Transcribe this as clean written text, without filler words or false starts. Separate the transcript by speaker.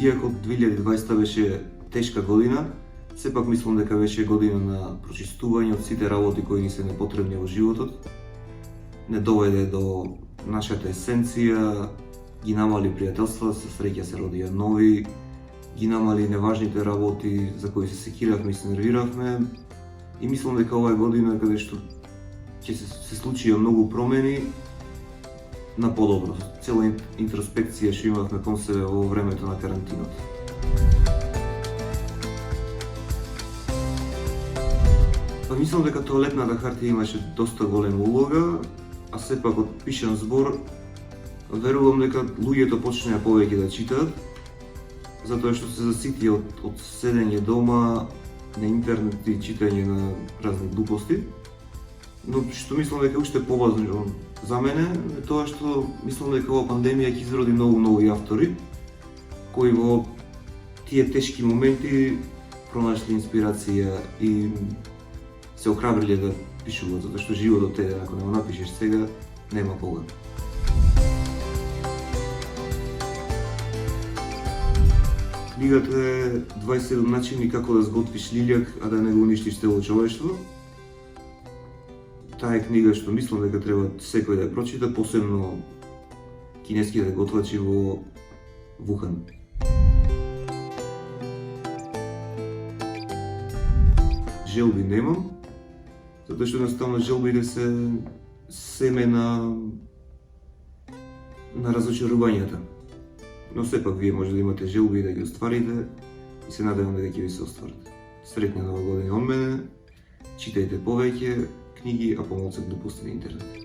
Speaker 1: иако 2020 беше тешка година, сепак мислам дека беше година на прочистување од сите работи кои ни се непотребни во животот. Не доведе до нашата есенција, ги намали пријателства, со среќа се родија нови, ги намали неважните работи за кои се секиравме и се нервиравме. И мислам дека оваа година каде што ќе се случија многу промени на подобро. Цела интроспекција што имавме кон себе во времето на карантинот. Па мислам дека тоалетната хартија имаше доста голема улога, а сепак од пишан збор верувам дека луѓето почнеа повеќе да читаат, затоа што се засити од седење дома на интернет и читање на разни глупости. Но што мислам дека уште поважно за мене е тоа што мислам дека ова пандемија ќе изроди многу нови автори кои во тие тешки моменти пронашли инспирација и се охрабриле да пишуваат, затоа што животот е, ако не го напишеш сега, нема кога. Книгата е 27 начини како да сготвиш лилјак, а да не го уништиш цело човештво. Таа е книга што мислам дека треба секој да ја прочита, посебно кинеските готвачи во Вухан. Желби немам, затоа што едноставно желбите се семе на разочарувањата. Но сепак вие може да имате желби и да ги остварите и се надевам дека ќе ви се остварат. Среќна нова година од мене, читајте повеќе книги, а помалку глупости на интернет.